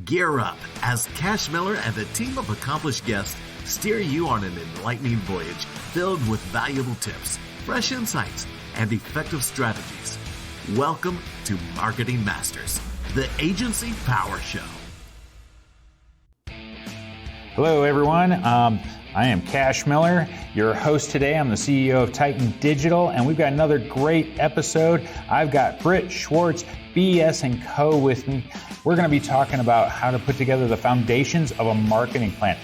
Gear up as Cash Miller and a team of accomplished guests steer you on an enlightening voyage filled with valuable tips, fresh insights, and effective strategies. Welcome to Marketing Masters, the Agency Power Show. Hello, everyone. I am Cash Miller, your host today. I'm the CEO of Titan Digital, and we've got another great episode. I've got Britt Schwartz, BS+CO with me. We're going to be talking about how to put together the foundations of a marketing plan.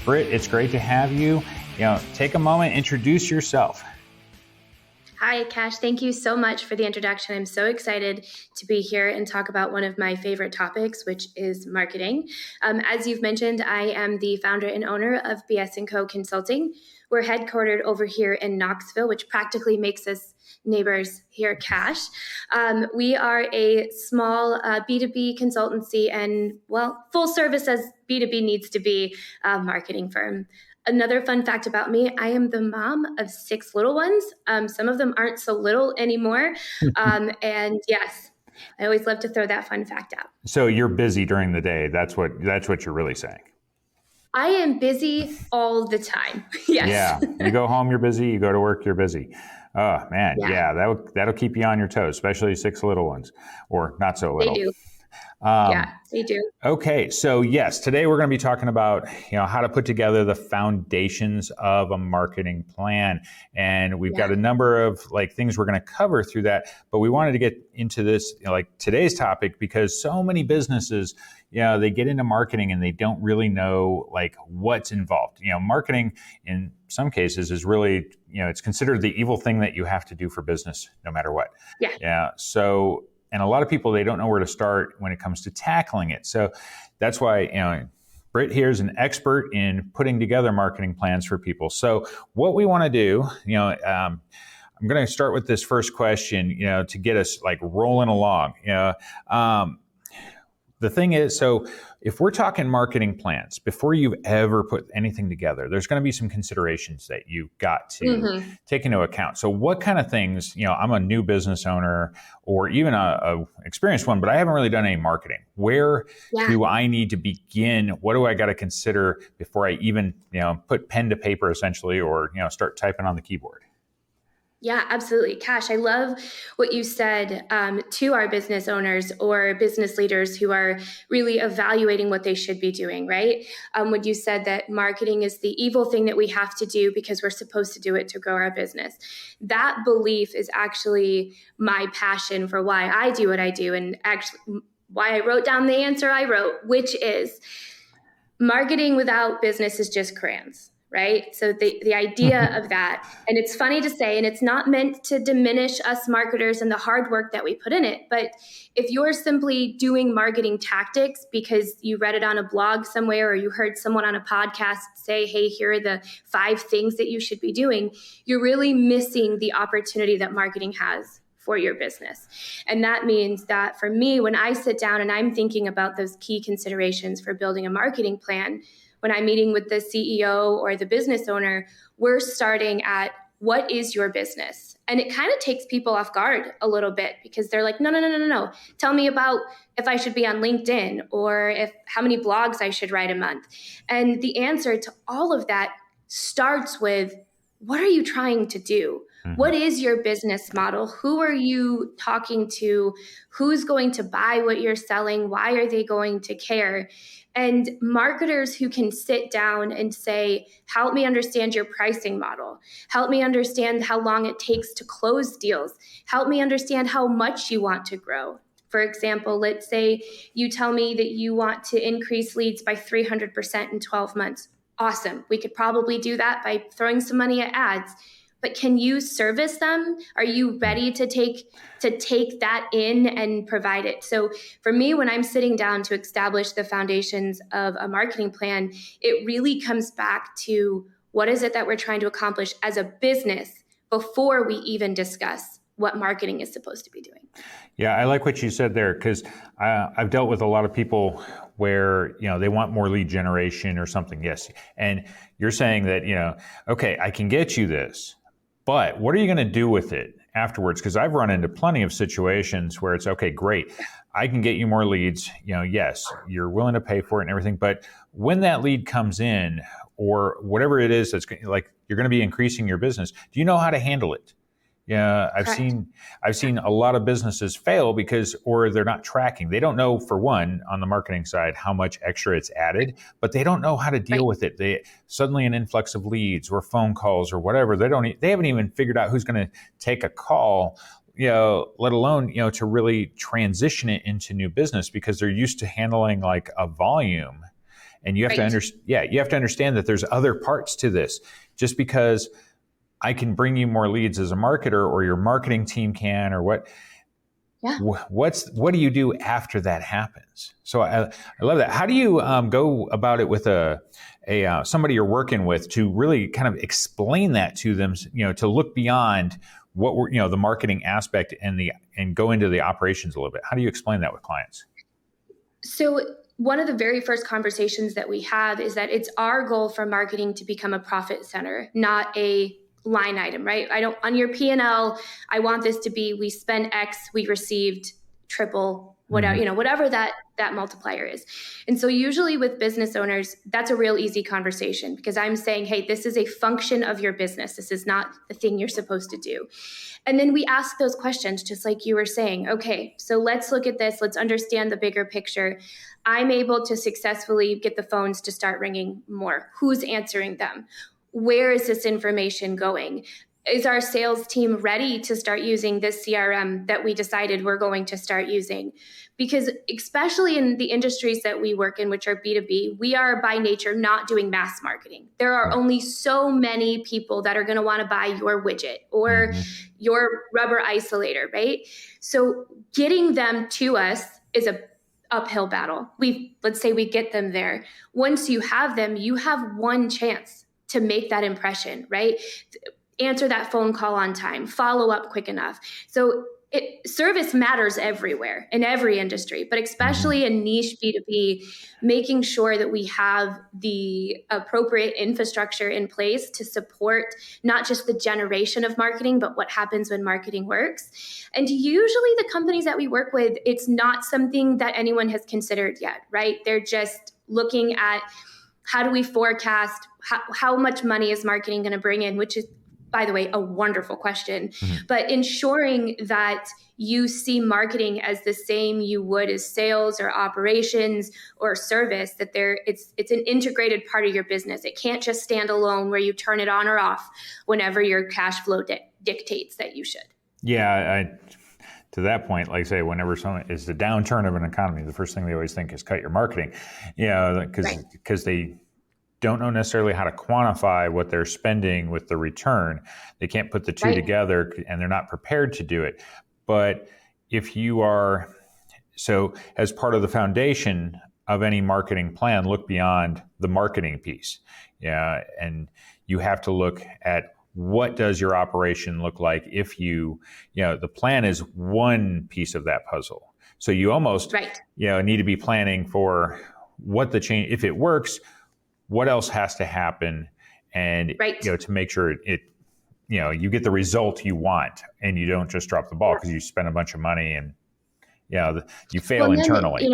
Britt, it's great to have you. Take a moment, introduce yourself. Hi, Cash. Thank you so much for the introduction. I'm so excited to be here and talk about one of my favorite topics, which is marketing. As you've mentioned, I am the founder and owner of BS+CO Consulting. We're headquartered over here in Knoxville, which practically makes us neighbors here at Cash. We are a small B2B consultancy and, full service as B2B needs to be marketing firm. Another fun fact about me, I am the mom of 6 little ones. Some of them aren't so little anymore. And yes, I always love to throw that fun fact out. So you're busy during the day. That's what you're really saying. I am busy all the time. Yes. Yeah. You go home, you're busy. You go to work, you're busy. Oh man. Yeah. That'll keep you on your toes, especially 6 little ones, or not so little. They do. Yeah, they do. Okay, so yes, today we're going to be talking about how to put together the foundations of a marketing plan, and we've got a number of things we're going to cover through that. But we wanted to get into this today's topic because so many businesses, they get into marketing and they don't really know what's involved. Marketing in some cases is really it's considered the evil thing that you have to do for business, no matter what. Yeah. So. And a lot of people, they don't know where to start when it comes to tackling it. So that's why, Britt here is an expert in putting together marketing plans for people. So what we want to do, I'm going to start with this first question, to get us rolling along. The thing is, so if we're talking marketing plans, before you've ever put anything together, there's going to be some considerations that you've got to take into account. So what kind of things, I'm a new business owner or even a experienced one, but I haven't really done any marketing. Where do I need to begin? What do I got to consider before I even, put pen to paper essentially, or, start typing on the keyboard? Yeah, absolutely. Cash, I love what you said to our business owners or business leaders who are really evaluating what they should be doing, right? When you said that marketing is the evil thing that we have to do because we're supposed to do it to grow our business. That belief is actually my passion for why I do what I do, and actually why I wrote down the answer I wrote, which is marketing without business is just crayons. Right? So the idea of that, and it's funny to say, and it's not meant to diminish us marketers and the hard work that we put in it, but if you're simply doing marketing tactics because you read it on a blog somewhere or you heard someone on a podcast say, hey, here are the 5 things that you should be doing, you're really missing the opportunity that marketing has for your business. And that means that for me, when I sit down and I'm thinking about those key considerations for building a marketing plan, when I'm meeting with the CEO or the business owner, we're starting at what is your business? And it kind of takes people off guard a little bit because they're like, no. Tell me about if I should be on LinkedIn or how many blogs I should write a month. And the answer to all of that starts with, what are you trying to do? What is your business model? Who are you talking to? Who's going to buy what you're selling? Why are they going to care? And marketers who can sit down and say, help me understand your pricing model. Help me understand how long it takes to close deals. Help me understand how much you want to grow. For example, let's say you tell me that you want to increase leads by 300% in 12 months. Awesome. We could probably do that by throwing some money at ads. But can you service them? Are you ready to take that in and provide it? So for me, when I'm sitting down to establish the foundations of a marketing plan, it really comes back to what is it that we're trying to accomplish as a business before we even discuss what marketing is supposed to be doing. Yeah, I like what you said there because I've dealt with a lot of people where, they want more lead generation or something. Yes. And you're saying that, okay, I can get you this, but what are you going to do with it afterwards? Because I've run into plenty of situations where it's, okay, great, I can get you more leads. Yes, you're willing to pay for it and everything. But when that lead comes in, or whatever it is that's like you're going to be increasing your business, do you know how to handle it? Yeah, I've seen a lot of businesses fail or they're not tracking. They don't know, for one, on the marketing side, how much extra it's added, but they don't know how to deal with it. They suddenly an influx of leads or phone calls or whatever. They haven't even figured out who's going to take a call, let alone, to really transition it into new business, because they're used to handling like a volume. And you have to understand that there's other parts to this. Just because I can bring you more leads as a marketer, or your marketing team can, or what do you do after that happens? So I love that. How do you go about it with a somebody you're working with to really kind of explain that to them, to look beyond what we're, the marketing aspect and go into the operations a little bit? How do you explain that with clients? So one of the very first conversations that we have is that it's our goal for marketing to become a profit center, not a line item, right? On your P&L, I want this to be, we spent X, we received triple, whatever, whatever that multiplier is. And so usually with business owners, that's a real easy conversation, because I'm saying, hey, this is a function of your business. This is not the thing you're supposed to do. And then we ask those questions, just like you were saying. Okay, so let's look at this. Let's understand the bigger picture. I'm able to successfully get the phones to start ringing more. Who's answering them? Where is this information going? Is our sales team ready to start using this CRM that we decided we're going to start using? Because especially in the industries that we work in, which are B2B, we are by nature not doing mass marketing. There are only so many people that are going to want to buy your widget or your rubber isolator, right? So getting them to us is a uphill battle. Let's say we get them there. Once you have them, you have one chance to make that impression, right? Answer that phone call on time, follow up quick enough. So service matters everywhere in every industry, but especially in niche B2B, making sure that we have the appropriate infrastructure in place to support not just the generation of marketing, but what happens when marketing works. And usually the companies that we work with, it's not something that anyone has considered yet, right? They're just looking at, how do we forecast how much money is marketing going to bring in, which is, by the way, a wonderful question. But ensuring that you see marketing as the same you would as sales or operations or service, that it's an integrated part of your business. It can't just stand alone where you turn it on or off whenever your cash flow dictates that you should. Yeah, to that point, like I say, whenever someone is the downturn of an economy, the first thing they always think is cut your marketing. Because they don't know necessarily how to quantify what they're spending with the return. They can't put the two together, and they're not prepared to do it. But if you are, so as part of the foundation of any marketing plan, look beyond the marketing piece. Yeah, and you have to look at, what does your operation look like if the plan is one piece of that puzzle. So you almost need to be planning for what the change, if it works, what else has to happen, and to make sure you get the result you want, and you don't just drop the ball because you spend a bunch of money and you fail internally.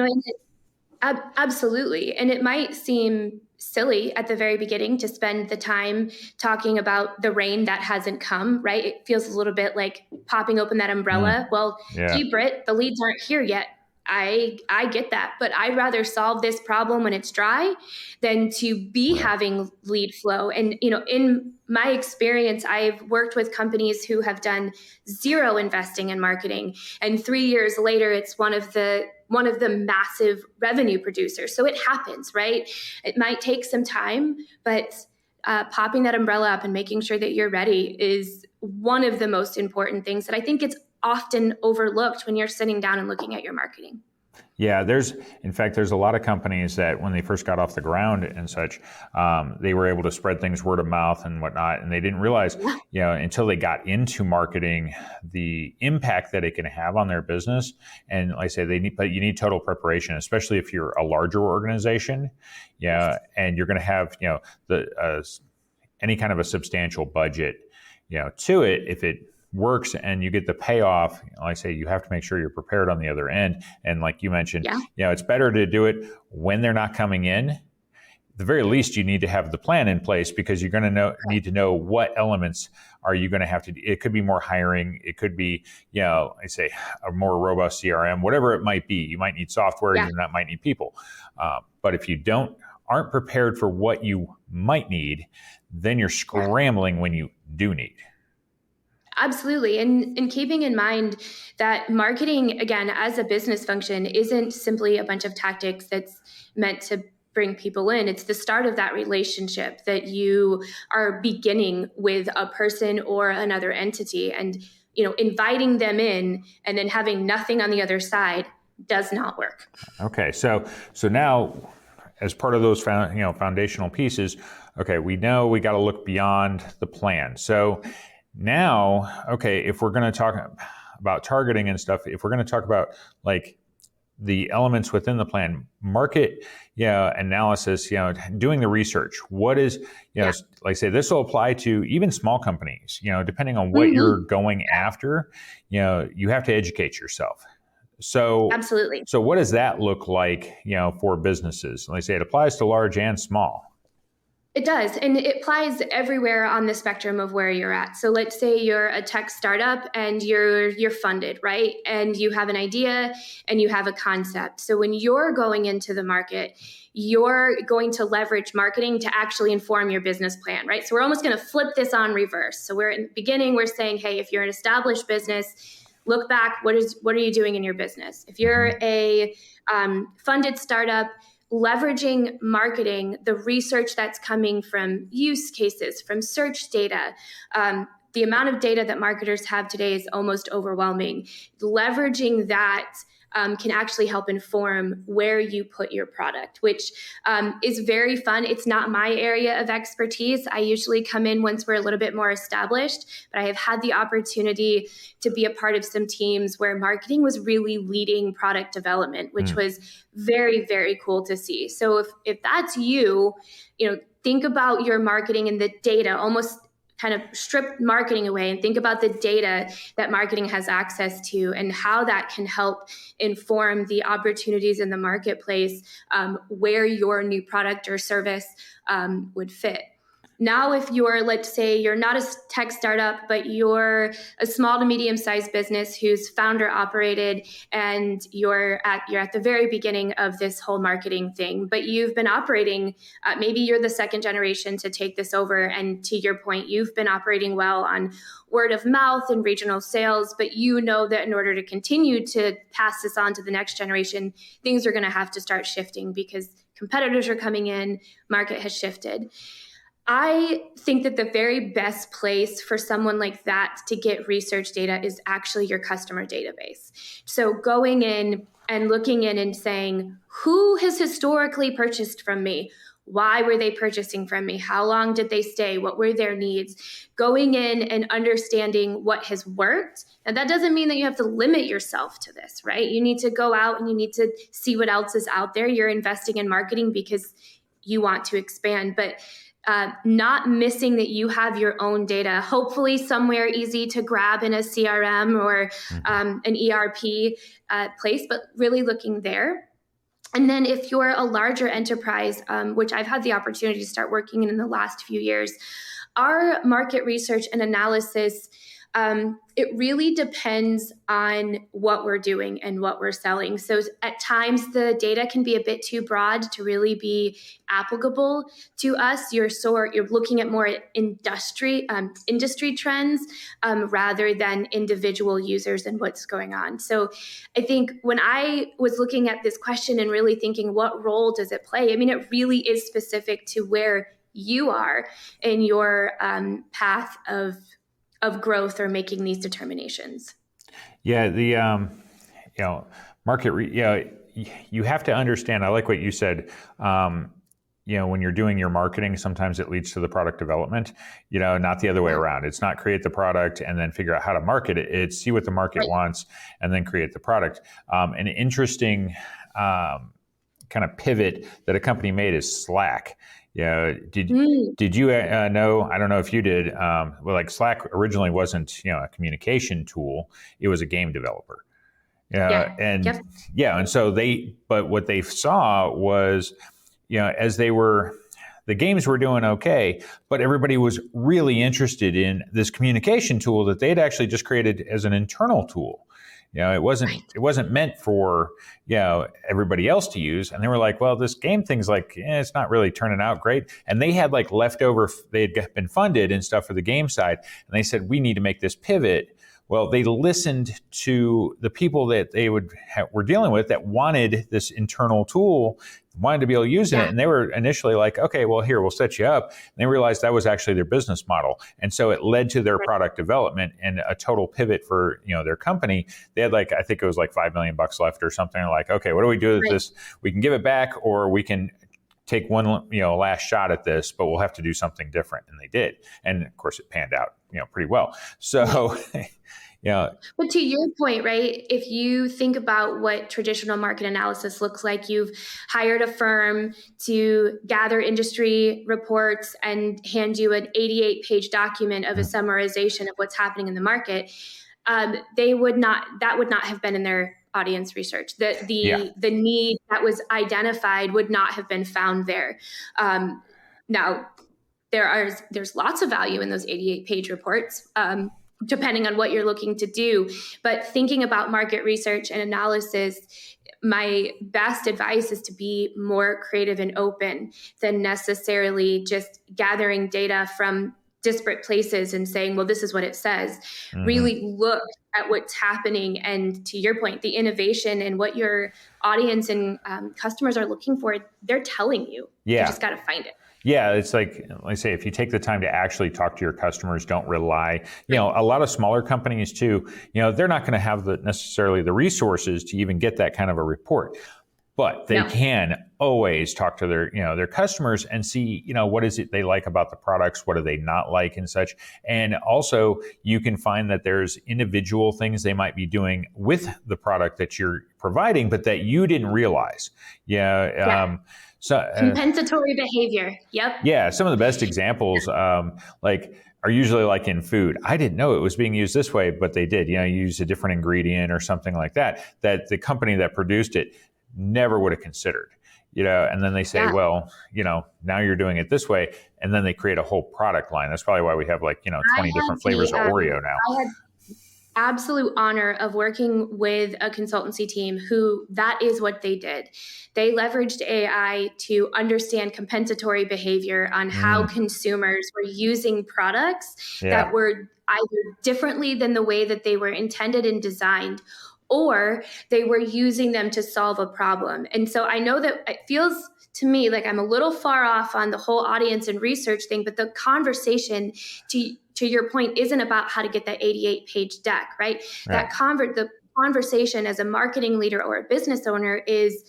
Absolutely. And it might seem silly at the very beginning to spend the time talking about the rain that hasn't come, right? It feels a little bit like popping open that umbrella. Well, gee, Britt, the leads aren't here yet. I get that, but I'd rather solve this problem when it's dry than to be having lead flow. And, in my experience, I've worked with companies who have done zero investing in marketing. And 3 years later, it's one of the massive revenue producers. So it happens, right? It might take some time, but popping that umbrella up and making sure that you're ready is one of the most important things that I think it's often overlooked when you're sitting down and looking at your marketing. Yeah, there's a lot of companies that when they first got off the ground and such, they were able to spread things word of mouth and whatnot, and they didn't realize, until they got into marketing, the impact that it can have on their business. And like I say, you need total preparation, especially if you're a larger organization, and you're going to have, any kind of a substantial budget, to it. If it works and you get the payoff, like I say, you have to make sure you're prepared on the other end. And like you mentioned, it's better to do it when they're not coming in. At the very least, you need to have the plan in place, because you're going to need to know what elements are you going to have to do. It could be more hiring. It could be, I say, a more robust CRM, whatever it might be. You might need software, you might need people. But if you aren't prepared for what you might need, then you're scrambling when you do need. Absolutely. And keeping in mind that marketing, again, as a business function, isn't simply a bunch of tactics that's meant to bring people in. It's the start of that relationship that you are beginning with a person or another entity, and inviting them in and then having nothing on the other side does not work. Okay. So now, as part of those foundational pieces, okay, we know we got to look beyond the plan. So now, okay, if we're going to talk about targeting and stuff, if we're going to talk about like the elements within the plan, market analysis, doing the research, what is, like I say, this will apply to even small companies, depending on what you're going after, you have to educate yourself. So absolutely. So what does that look like, for businesses? Like I say, it applies to large and small. It does. And it applies everywhere on the spectrum of where you're at. So let's say you're a tech startup and you're funded, right? And you have an idea and you have a concept. So when you're going into the market, you're going to leverage marketing to actually inform your business plan, right? So we're almost going to flip this on reverse. So we're in the beginning, we're saying, hey, if you're an established business, look back, what are you doing in your business? If you're a funded startup, leveraging marketing, the research that's coming from use cases, from search data, the amount of data that marketers have today is almost overwhelming. Leveraging that can actually help inform where you put your product, which is very fun. It's not my area of expertise. I usually come in once we're a little bit more established, but I have had the opportunity to be a part of some teams where marketing was really leading product development, which was very, very cool to see. So if that's think about your marketing and the data, almost kind of strip marketing away and think about the data that marketing has access to and how that can help inform the opportunities in the marketplace where your new product or service would fit. Now, if let's say you're not a tech startup, but you're a small to medium-sized business who's founder operated, and you're at the very beginning of this whole marketing thing, but you've been operating, maybe you're the second generation to take this over. And to your point, you've been operating well on word of mouth and regional sales, but you know that in order to continue to pass this on to the next generation, things are going to have to start shifting because competitors are coming in, market has shifted. I think that the very best place for someone like that to get research data is actually your customer database. So going in and looking in and saying, who has historically purchased from me? Why were they purchasing from me? How long did they stay? What were their needs? Going in and understanding what has worked. And that doesn't mean that you have to limit yourself to this, right? You need to go out and you need to see what else is out there. You're investing in marketing because you want to expand, but not missing that you have your own data, hopefully somewhere easy to grab in a CRM or an ERP place, but really looking there. And then if you're a larger enterprise, which I've had the opportunity to start working in the last few years, our market research and analysis, it really depends on what we're doing and what we're selling. So at times the data can be a bit too broad to really be applicable to us. You're looking at more industry trends rather than individual users and what's going on. So I think when I was looking at this question and really thinking, what role does it play? I mean, it really is specific to where you are in your path of growth or making these determinations. Yeah, the market. You have to understand. I like what you said. When you're doing your marketing, sometimes it leads to the product development. Not the other way around. It's not create the product and then figure out how to market it. It's see what the market wants and then create the product. An interesting kind of pivot that a company made is Slack. Yeah. Did you know? I don't know if you did. Well, like Slack originally wasn't a communication tool; it was a game developer. Yeah. And Yep. and so but what they saw was, as the games were doing okay, but everybody was really interested in this communication tool that they'd actually just created as an internal tool. It wasn't meant for everybody else to use, and they were like, well, this game thing's like it's not really turning out great, and they had like leftover, they had been funded and stuff for the game side, and they said we need to make this pivot. Well, they listened to the people that they were dealing with that wanted this internal tool, wanted to be able to use it. And they were initially like, okay, well, here, we'll set you up. And they realized that was actually their business model. And so it led to their product development and a total pivot for, their company. They had I think it was like $5 million left or something. Like, okay, what do we do with this? We can give it back, or we can take one, last shot at this, but we'll have to do something different. And they did. And of course it panned out, pretty well. So, yeah. But to your point, right, if you think about what traditional market analysis looks like, you've hired a firm to gather industry reports and hand you an 88-page document of a summarization of what's happening in the market. That would not have been in their audience research. The need that was identified would not have been found there. Now, there's lots of value in those 88-page reports, depending on what you're looking to do. But thinking about market research and analysis, my best advice is to be more creative and open than necessarily just gathering data from disparate places and saying, well, this is what it says. Mm-hmm. Really look at what's happening. And to your point, the innovation and what your audience and customers are looking for, they're telling you. You just got to find it. Yeah, it's like I say, if you take the time to actually talk to your customers, don't rely, a lot of smaller companies too, they're not going to have necessarily the resources to even get that kind of a report, but they can always talk to their customers and see, what is it they like about the products? What do they not like and such? And also you can find that there's individual things they might be doing with the product that you're providing, but that you didn't realize. So compensatory behavior. Yep. Yeah. Some of the best examples, are usually like in food. I didn't know it was being used this way, but they did, use a different ingredient or something like that the company that produced it never would have considered, and then they say, well, now you're doing it this way. And then they create a whole product line. That's probably why we have 20 different flavors of Oreo now. I had absolute honor of working with a consultancy team who that is what they did. They leveraged AI to understand compensatory behavior on how consumers were using products that were either differently than the way that they were intended and designed, or they were using them to solve a problem. And so I know that it feels to me like I'm a little far off on the whole audience and research thing, but the conversation to your point isn't about how to get that 88-page deck, right? The conversation as a marketing leader or a business owner is,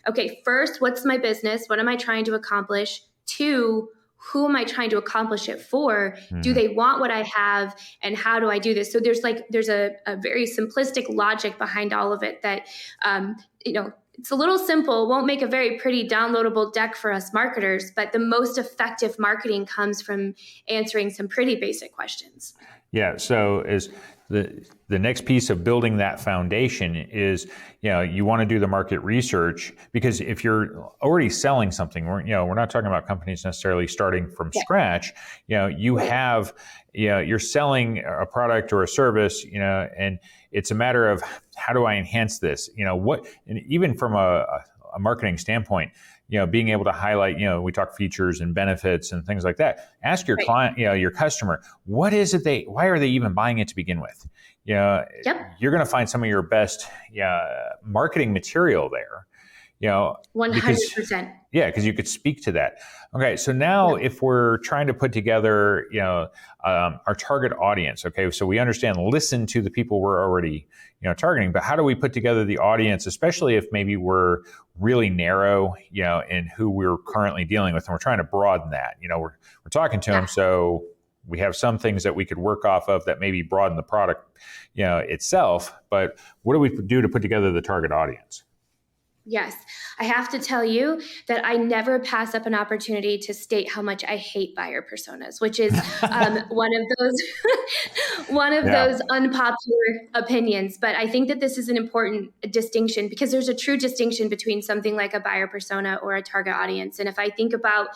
okay, first, what's my business? What am I trying to accomplish? 2, who am I trying to accomplish it for? Do they want what I have? And how do I do this? So there's a very simplistic logic behind all of it that, it's a little simple, won't make a very pretty downloadable deck for us marketers, but the most effective marketing comes from answering some pretty basic questions. Yeah. So is the next piece of building that foundation is, you want to do the market research, because if you're already selling something, we're not talking about companies necessarily starting from scratch. You're selling a product or a service, and it's a matter of how do I enhance this? And even from a marketing standpoint, being able to highlight, we talk features and benefits and things like that. Ask your client, your customer, what is it why are they even buying it to begin with? You're going to find some of your best marketing material there. 100%. Because you could speak to that. Okay, so now if we're trying to put together, our target audience. Okay, so we understand, listen to the people we're already, targeting. But how do we put together the audience, especially if maybe we're really narrow, in who we're currently dealing with, and we're trying to broaden that. We're talking to them, so we have some things that we could work off of that maybe broaden the product, itself. But what do we do to put together the target audience? Yes. I have to tell you that I never pass up an opportunity to state how much I hate buyer personas, which is one of those one of Yeah. those unpopular opinions. But I think that this is an important distinction because there's a true distinction between something like a buyer persona or a target audience. And if I think about,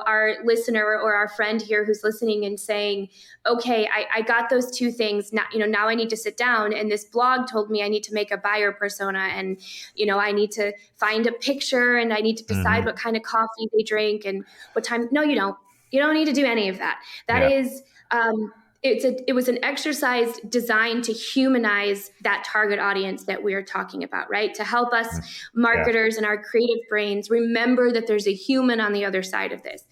our listener or our friend here who's listening and saying, okay, I got those two things. Now I need to sit down, and this blog told me I need to make a buyer persona, and I need to find a picture, and I need to decide what kind of coffee they drink and what time. No, you don't. You don't need to do any of that. That is, it was an exercise designed to humanize that target audience that we are talking about, right? To help us marketers and our creative brains remember that there's a human on the other side of this.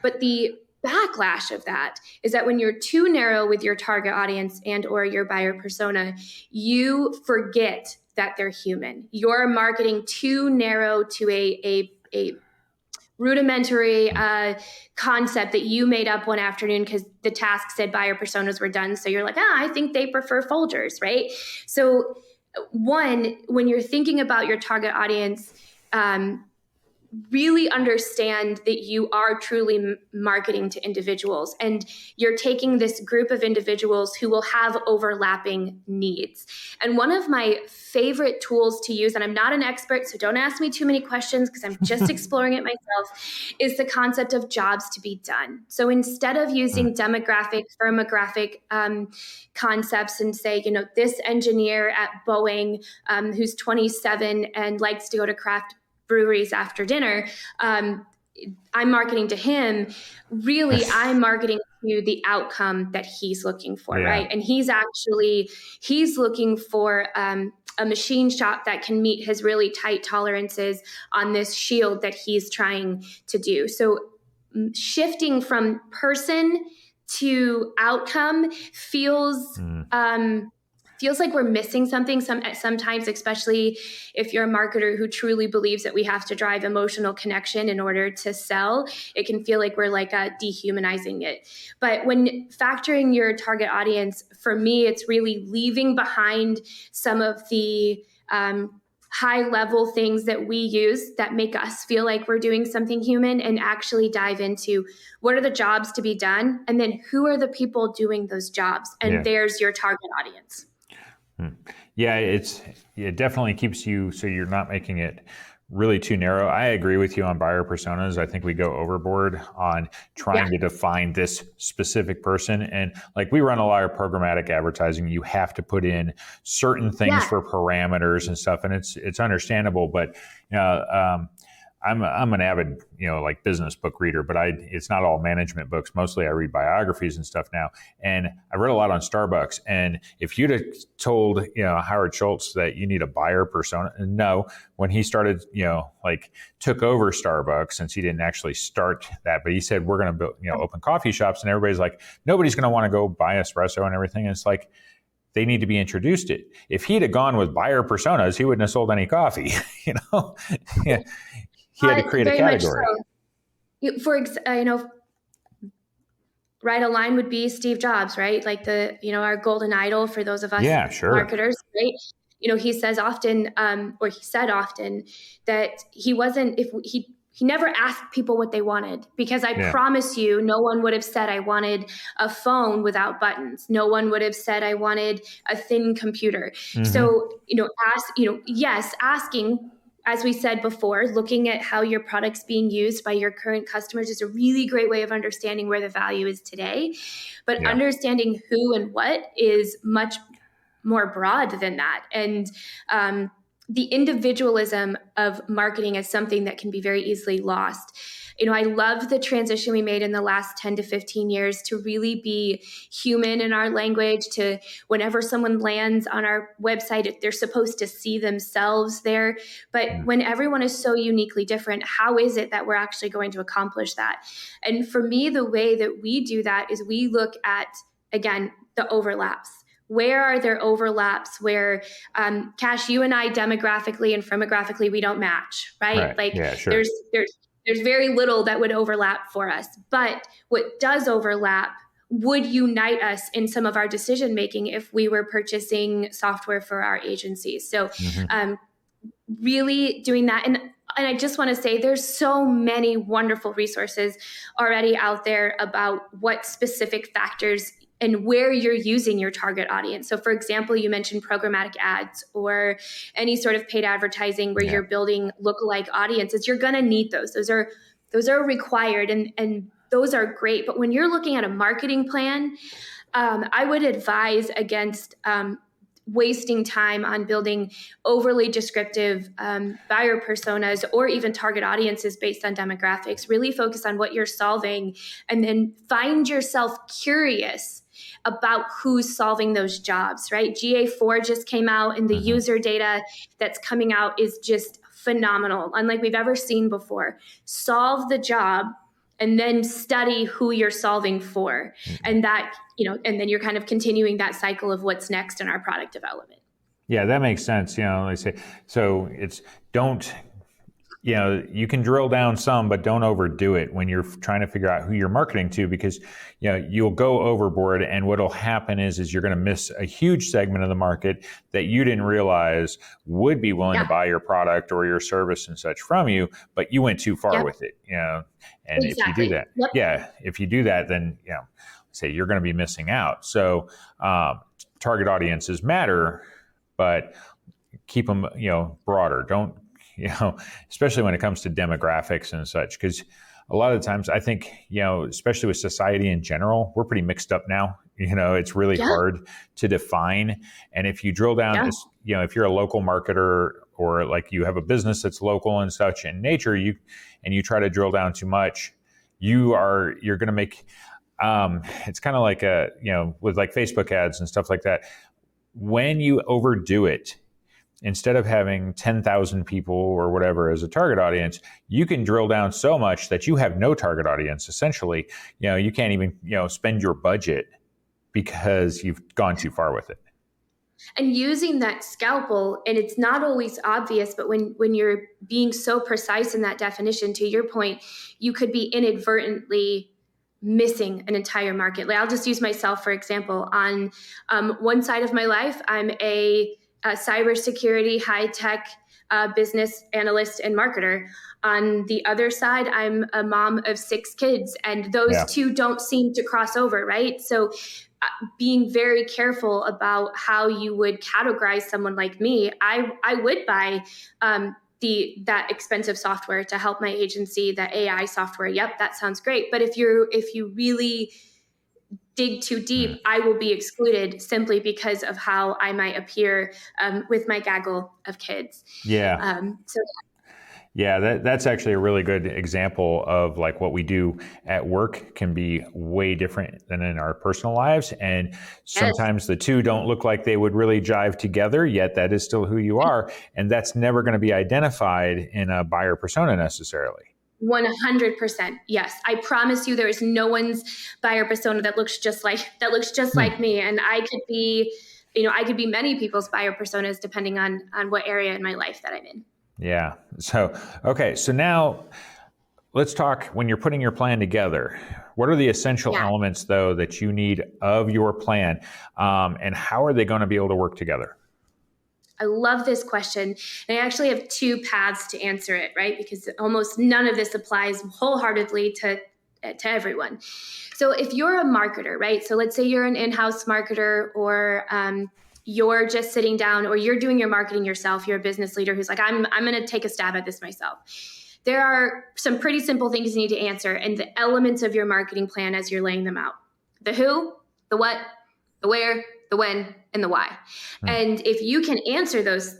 But the backlash of that is that when you're too narrow with your target audience and or your buyer persona, you forget that they're human. You're marketing too narrow to a rudimentary concept that you made up one afternoon because the task said buyer personas were done. So you're like, I think they prefer Folgers, right? So one, when you're thinking about your target audience, really understand that you are truly marketing to individuals, and you're taking this group of individuals who will have overlapping needs. And one of my favorite tools to use, and I'm not an expert, so don't ask me too many questions because I'm just exploring it myself, is the concept of jobs to be done. So instead of using demographic, firmographic concepts and say, this engineer at Boeing who's 27 and likes to go to craft breweries after dinner, I'm marketing to him. Really, I'm marketing to the outcome that he's looking for, right? And he's looking for a machine shop that can meet his really tight tolerances on this shield that he's trying to do. So shifting from person to outcome feels like we're missing something sometimes, especially if you're a marketer who truly believes that we have to drive emotional connection in order to sell. It can feel like we're dehumanizing it. But when factoring your target audience, for me, it's really leaving behind some of the high level things that we use that make us feel like we're doing something human, and actually dive into what are the jobs to be done, and then who are the people doing those jobs, and there's your target audience. Yeah, it definitely keeps you, so you're not making it really too narrow. I agree with you on buyer personas. I think we go overboard on trying to define this specific person. And we run a lot of programmatic advertising. You have to put in certain things for parameters and stuff. And it's understandable, but I'm an avid, business book reader, but it's not all management books. Mostly I read biographies and stuff now. And I read a lot on Starbucks. And if you'd have told, Howard Schultz that you need a buyer persona, no, when he started, took over Starbucks, since he didn't actually start that, but he said, we're going to build, open coffee shops. And everybody's like, nobody's going to want to go buy espresso and everything. And it's like, they need to be introduced to it. If he'd have gone with buyer personas, he wouldn't have sold any coffee, He had to create a category. Right, a line would be Steve Jobs, right? Our golden idol for those of us marketers, right? He says often, or he said often, that he never asked people what they wanted, because I promise you, no one would have said I wanted a phone without buttons. No one would have said I wanted a thin computer. So, asking, as we said before, looking at how your product's being used by your current customers is a really great way of understanding where the value is today. But understanding who and what is much more broad than that. And the individualism of marketing is something that can be very easily lost. I love the transition we made in the last 10 to 15 years to really be human in our language, to whenever someone lands on our website, they're supposed to see themselves there. But when everyone is so uniquely different, how is it that we're actually going to accomplish that? And for me, the way that we do that is we look at, again, the overlaps. Where are there overlaps where, Cash, you and I demographically and firmographically, we don't match, right? There's very little that would overlap for us. But what does overlap would unite us in some of our decision making if we were purchasing software for our agencies. So really doing that. And I just want to say there's so many wonderful resources already out there about what specific factors and where you're using your target audience. So for example, you mentioned programmatic ads or any sort of paid advertising where you're building lookalike audiences. You're going to need those. Those are required and those are great. But when you're looking at a marketing plan, I would advise against wasting time on building overly descriptive buyer personas or even target audiences based on demographics. Really focus on what you're solving and then find yourself curious about who's solving those jobs, right? GA4 just came out and the user data that's coming out is just phenomenal, unlike we've ever seen before. Solve the job and then study who you're solving for. And that, and then you're kind of continuing that cycle of what's next in our product development. Yeah, that makes sense. Like say, so it's you can drill down some, but don't overdo it when you're trying to figure out who you're marketing to, because, you'll go overboard and what'll happen is you're going to miss a huge segment of the market that you didn't realize would be willing to buy your product or your service and such from you, but you went too far with it, and if you do that, if you do that, then, say you're going to be missing out. So, target audiences matter, but keep them, broader. Don't, especially when it comes to demographics and such, because a lot of the times I think, especially with society in general, we're pretty mixed up now. It's really hard to define. And if you drill down, if you're a local marketer or like you have a business that's local and such in nature, you try to drill down too much, you're going to make, it's kind of like with like Facebook ads and stuff like that. When you overdo it, instead of having 10,000 people or whatever as a target audience, you can drill down so much that you have no target audience. Essentially, you can't even, spend your budget because you've gone too far with it. And using that scalpel, and it's not always obvious, but when you're being so precise in that definition, to your point, you could be inadvertently missing an entire market. Like I'll just use myself, for example. On one side of my life, I'm a cybersecurity, high-tech business analyst and marketer. On the other side, I'm a mom of 6 kids, and those two don't seem to cross over, right? So being very careful about how you would categorize someone like me, I would buy that expensive software to help my agency, the AI software. Yep, that sounds great. But if you really dig too deep, I will be excluded simply because of how I might appear with my gaggle of kids. That's actually a really good example of like what we do at work can be way different than in our personal lives. And sometimes the two don't look like they would really jive together, yet that is still who you are. And that's never going to be identified in a buyer persona necessarily. 100%. Yes. I promise you there is no one's buyer persona that looks just like me. And I could be many people's buyer personas depending on what area in my life that I'm in. Yeah. So now let's talk when you're putting your plan together. What are the essential elements though that you need of your plan? And how are they going to be able to work together? I love this question. And I actually have 2 paths to answer it, right? Because almost none of this applies wholeheartedly to everyone. So if you're a marketer, right? So let's say you're an in-house marketer or you're just sitting down or you're doing your marketing yourself. You're a business leader who's like, I'm going to take a stab at this myself. There are some pretty simple things you need to answer and the elements of your marketing plan as you're laying them out. The who, the what, the where, the when, and the why. And if you can answer those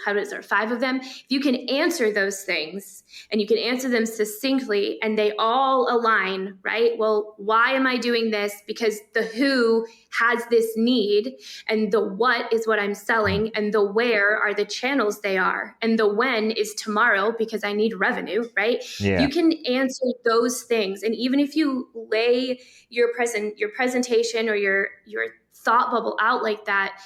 5 of them, if you can answer those things and you can answer them succinctly and they all align, right? Well, why am I doing this? Because the who has this need and the what is what I'm selling and the where are the channels they are and the when is tomorrow because I need revenue, right? Yeah. You can answer those things. And even if you lay your presentation or your thought bubble out like that,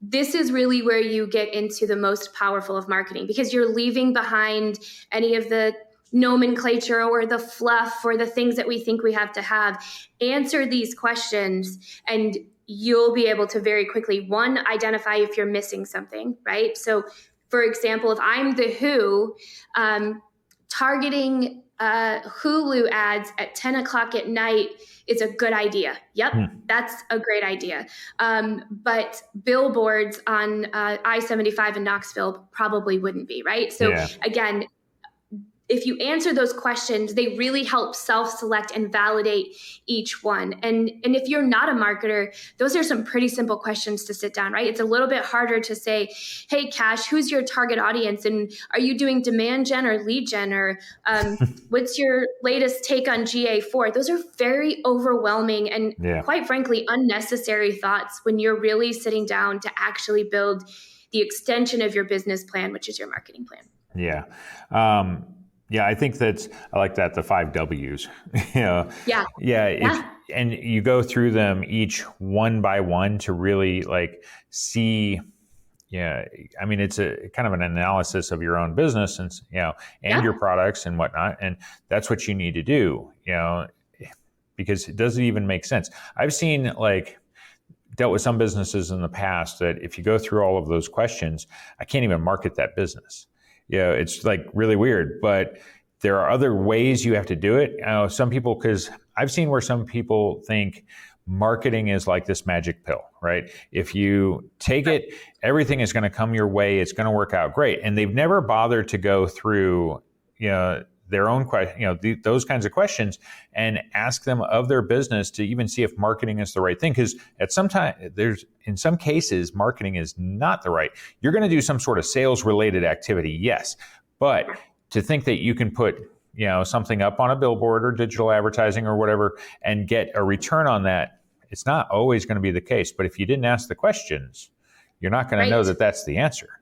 this is really where you get into the most powerful of marketing because you're leaving behind any of the nomenclature or the fluff or the things that we think we have to have. Answer these questions and you'll be able to very quickly, 1, identify if you're missing something, right? So for example, if I'm the Who, targeting Hulu ads at 10 o'clock at night is a good idea. Yep, that's a great idea. But billboards on I-75 in Knoxville probably wouldn't be, right? So again, if you answer those questions, they really help self-select and validate each one. And if you're not a marketer, those are some pretty simple questions to sit down, right? It's a little bit harder to say, hey, Cash, who's your target audience? And are you doing demand gen or lead gen? Or what's your latest take on GA4? Those are very overwhelming and quite frankly, unnecessary thoughts when you're really sitting down to actually build the extension of your business plan, which is your marketing plan. Yeah. Yeah, I think I like that, the 5 W's. And you go through them each one by one to really like see, I mean, it's a kind of an analysis of your own business and your products and whatnot. And that's what you need to do, because it doesn't even make sense. I've seen dealt with some businesses in the past that if you go through all of those questions, I can't even market that business. It's really weird, but there are other ways you have to do it. Some people, because I've seen where some people think marketing is like this magic pill, right? If you take it, everything is going to come your way. It's going to work out great. And they've never bothered to go through, their own question, those kinds of questions and ask them of their business to even see if marketing is the right thing. Because in some cases, marketing is not the right. You're going to do some sort of sales related activity, yes, but to think that you can put something up on a billboard or digital advertising or whatever and get a return on that, it's not always going to be the case. But if you didn't ask the questions, you're not going to know that that's the answer.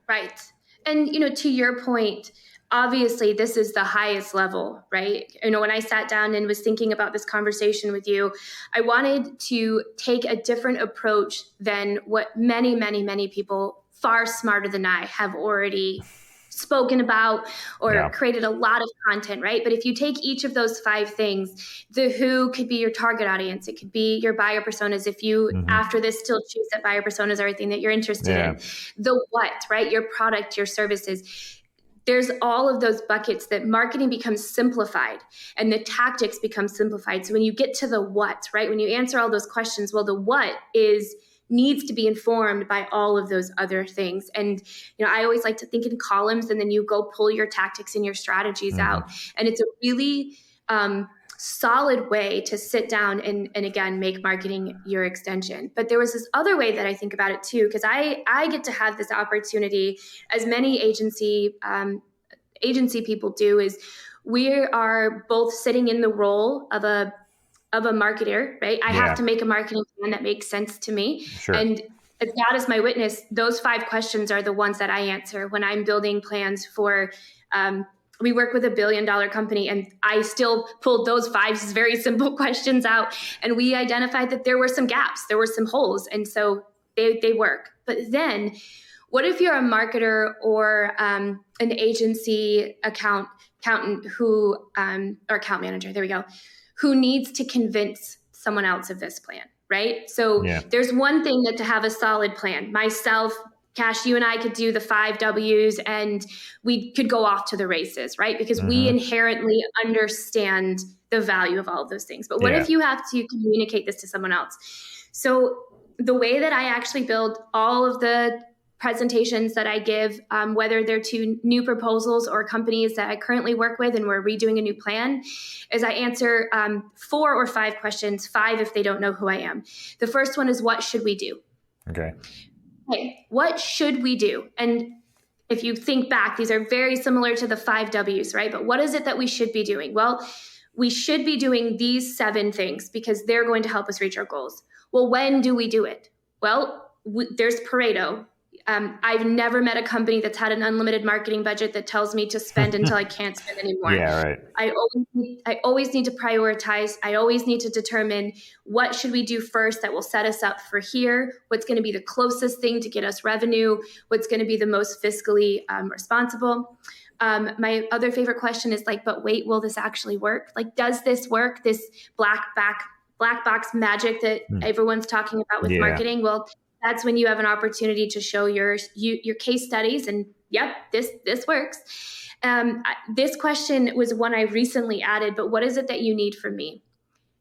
Right. And to your point, obviously, this is the highest level, right? When I sat down and was thinking about this conversation with you, I wanted to take a different approach than what many, many, many people far smarter than I have already spoken about or created a lot of content, right? But if you take each of those 5 things, the who could be your target audience. It could be your buyer personas. If you, after this, still choose that buyer personas are everything that you're interested in. The what, right? Your product, your services. There's all of those buckets that marketing becomes simplified and the tactics become simplified. So when you get to the what, right? When you answer all those questions, well, the what needs to be informed by all of those other things. And, I always like to think in columns and then you go pull your tactics and your strategies out. And it's a really solid way to sit down and again, make marketing your extension. But there was this other way that I think about it too, because I get to have this opportunity, as many agency people do, is we are both sitting in the role of a marketer, right? I have to make a marketing plan that makes sense to me. Sure. And as God is my witness, those 5 questions are the ones that I answer when I'm building plans for, we work with $1 billion company, and I still pulled those 5 very simple questions out. And we identified that there were some gaps, there were some holes. And so they work. But then what if you're a marketer or an agency accountant who, or account manager, there we go, who needs to convince someone else of this plan, right? So there's one thing that to have a solid plan. Myself, Cash, you and I could do the 5 W's and we could go off to the races, right? Because we inherently understand the value of all of those things. But what if you have to communicate this to someone else? So the way that I actually build all of the presentations that I give, whether they're to new proposals or companies that I currently work with and we're redoing a new plan, is I answer 4 or 5 questions, 5 if they don't know who I am. The first one is, what should we do? Okay, what should we do? And if you think back, these are very similar to the 5 W's, right? But what is it that we should be doing? Well, we should be doing these 7 things because they're going to help us reach our goals. Well, when do we do it? Well, there's Pareto. I've never met a company that's had an unlimited marketing budget that tells me to spend until I can't spend anymore. I always need to prioritize. I always need to determine what should we do first that will set us up for here, what's going to be the closest thing to get us revenue, what's going to be the most fiscally responsible. My other favorite question is but wait, will this actually work? Does this work? This black box magic that everyone's talking about with marketing? Well, that's when you have an opportunity to show your case studies and yep, this works. This question was one I recently added, but what is it that you need from me?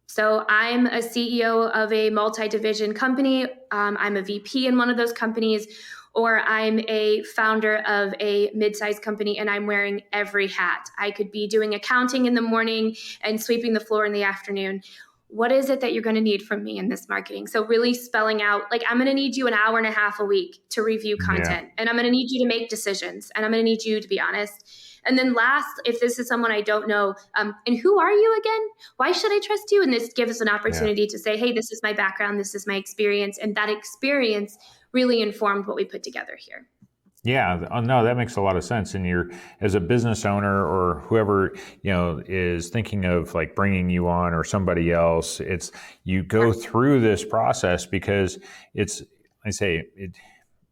So I'm a CEO of a multi-division company. I'm a VP in one of those companies, or I'm a founder of a mid-sized company and I'm wearing every hat. I could be doing accounting in the morning and sweeping the floor in the afternoon. What is it that you're going to need from me in this marketing? So really spelling out, like, I'm going to need you an hour and a half a week to review content, and I'm going to need you to make decisions, and I'm going to need you to be honest. And then last, if this is someone I don't know, and who are you again? Why should I trust you? And this gives us an opportunity to say, hey, this is my background, this is my experience. And that experience really informed what we put together here. Yeah, no, that makes a lot of sense. And you're, as a business owner or whoever, is thinking of like bringing you on or somebody else, you go through this process because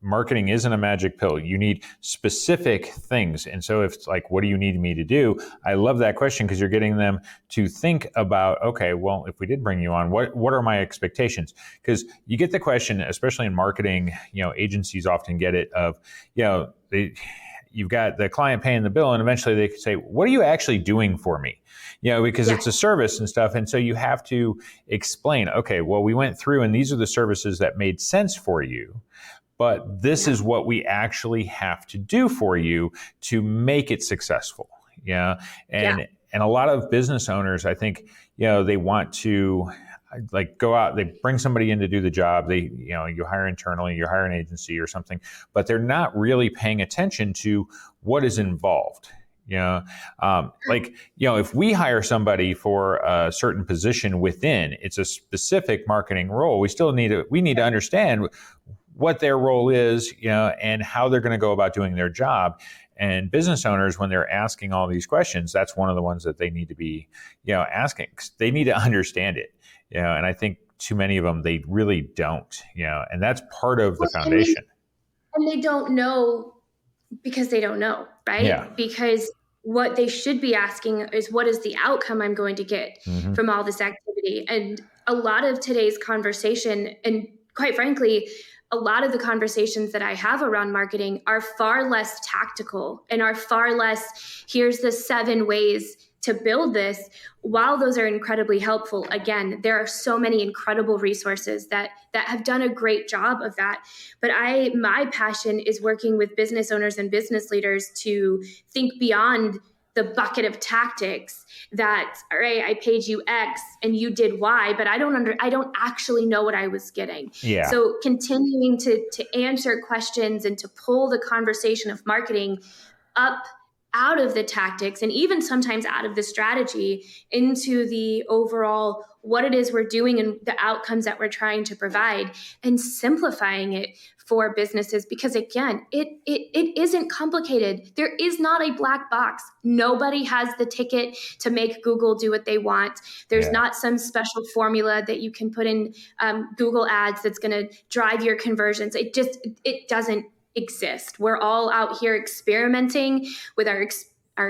marketing isn't a magic pill. You need specific things. And so if it's like, what do you need me to do? I love that question because you're getting them to think about, okay, well, if we did bring you on, what are my expectations? Because you get the question, especially in marketing, agencies often get it of, you've got the client paying the bill and eventually they say, what are you actually doing for me? Because it's a service and stuff. And so you have to explain, okay, well, we went through and these are the services that made sense for you. But this is what we actually have to do for you to make it successful. And a lot of business owners, I think, they want to like go out, they bring somebody in to do the job. You hire internally, you hire an agency or something, but they're not really paying attention to what is involved. If we hire somebody for a certain position within, it's a specific marketing role. We need to understand what their role is, and how they're going to go about doing their job. And business owners, when they're asking all these questions, that's one of the ones that they need to be, asking. They need to understand it, and I think too many of them, they really don't, and that's part of the foundation. And they don't know because they don't know, right? Yeah. Because what they should be asking is, what is the outcome I'm going to get from all this activity? And a lot of today's conversation, and quite frankly, a lot of the conversations that I have around marketing are far less tactical and are far less, here's the 7 ways to build this. While those are incredibly helpful, again, there are so many incredible resources that have done a great job of that. But my passion is working with business owners and business leaders to think beyond the bucket of tactics that, all right, I paid you X and you did Y, but I don't actually know what I was getting. Yeah. So continuing to answer questions and to pull the conversation of marketing up out of the tactics and even sometimes out of the strategy into the overall what it is we're doing and the outcomes that we're trying to provide, and simplifying it for businesses. Because again, it isn't complicated. There is not a black box. Nobody has the ticket to make Google do what they want. There's not some special formula that you can put in Google ads that's going to drive your conversions. It doesn't exist. We're all out here experimenting with our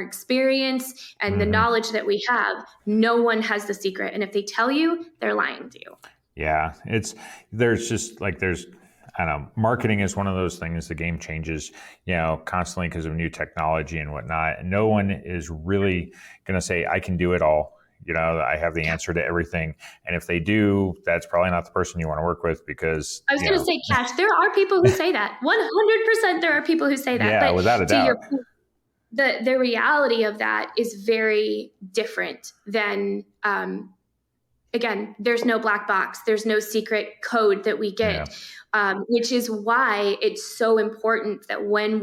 experience and the knowledge that we have. No one has the secret. And if they tell you, they're lying to you. Yeah. I don't know, marketing is one of those things, the game changes, constantly because of new technology and whatnot. And no one is really going to say, I can do it all. I have the answer to everything. And if they do, that's probably not the person you want to work with, because I was going to say, Cash, there are people who say that. 100% there are people who say that. Yeah, but without a doubt. Your point, the reality of that is very different than, again, there's no black box. There's no secret code that we get, which is why it's so important that when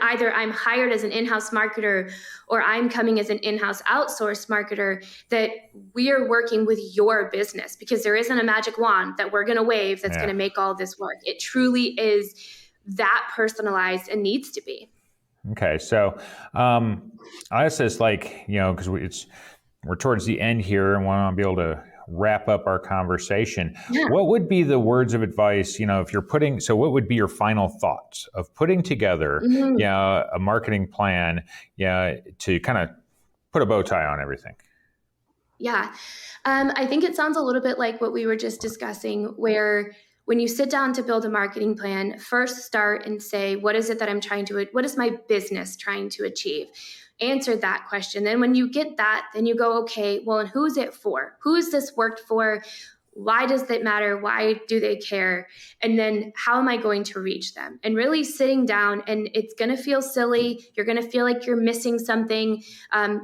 either I'm hired as an in-house marketer or I'm coming as an in-house outsourced marketer, that we are working with your business, because there isn't a magic wand that we're going to wave that's going to make all this work. It truly is that personalized and needs to be. Okay. So I ask this because we're towards the end here and want to be able to wrap up our conversation. Yeah. What would be the words of advice, if you're what would be your final thoughts of putting together, a marketing plan, to kind of put a bow tie on everything? Yeah. I think it sounds a little bit like what we were just discussing, where when you sit down to build a marketing plan, first start and say, what is it that what is my business trying to achieve? Answer that question. Then when you get that, then you go, okay, well, and who's it for? Who is this worked for? Why does that matter? Why do they care? And then how am I going to reach them? And really sitting down, and it's going to feel silly. You're going to feel like you're missing something.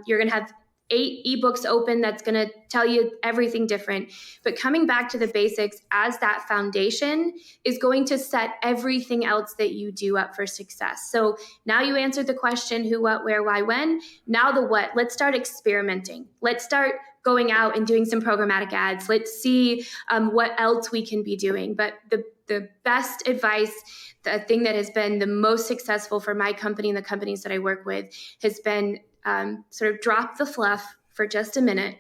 You're going to have 8 ebooks open that's going to tell you everything different. But coming back to the basics as that foundation is going to set everything else that you do up for success. So now you answered the question, who, what, where, why, when. Now the what. Let's start experimenting. Let's start going out and doing some programmatic ads. Let's see what else we can be doing. But the best advice, the thing that has been the most successful for my company and the companies that I work with has been sort of drop the fluff for just a minute,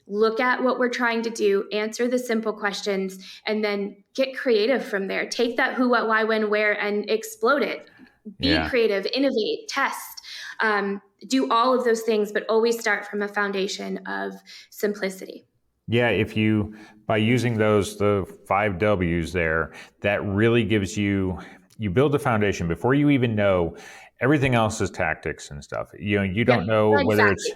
look at what we're trying to do, answer the simple questions, and then get creative from there. Take that who, what, why, when, where, and explode it. Be creative, innovate, test, do all of those things, but always start from a foundation of simplicity. Yeah, by using the 5 W's there, that really gives you build a foundation before you even know. Everything else is tactics and stuff. You don't know whether it's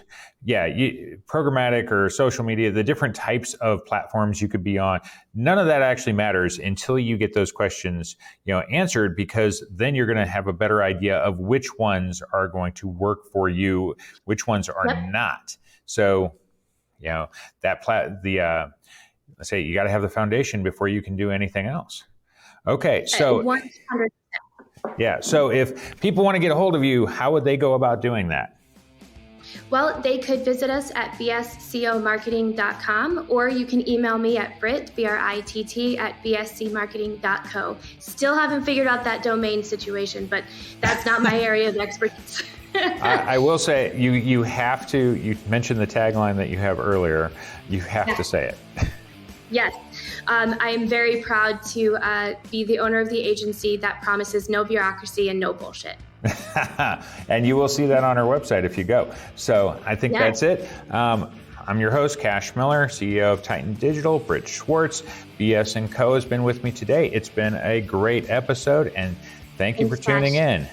programmatic or social media, the different types of platforms you could be on. None of that actually matters until you get those questions, answered, because then you're going to have a better idea of which ones are going to work for you, which ones are not. So, let's say you got to have the foundation before you can do anything else. Okay, so 100%. Yeah. So if people want to get a hold of you, how would they go about doing that? Well, they could visit us at BS+COMarketing.com, or you can email me at Britt, BRITT, at BSCmarketing.co. Still haven't figured out that domain situation, but that's not my area of expertise. I will say you have to, you mentioned the tagline that you have earlier, you have to say it. Yes. I am very proud to be the owner of the agency that promises no bureaucracy and no bullshit. And you will see that on our website if you go. So I think that's it. I'm your host, Cash Miller, CEO of Titan Digital. Britt Schwartz, BS+CO has been with me today. It's been a great episode, and thank you for tuning in.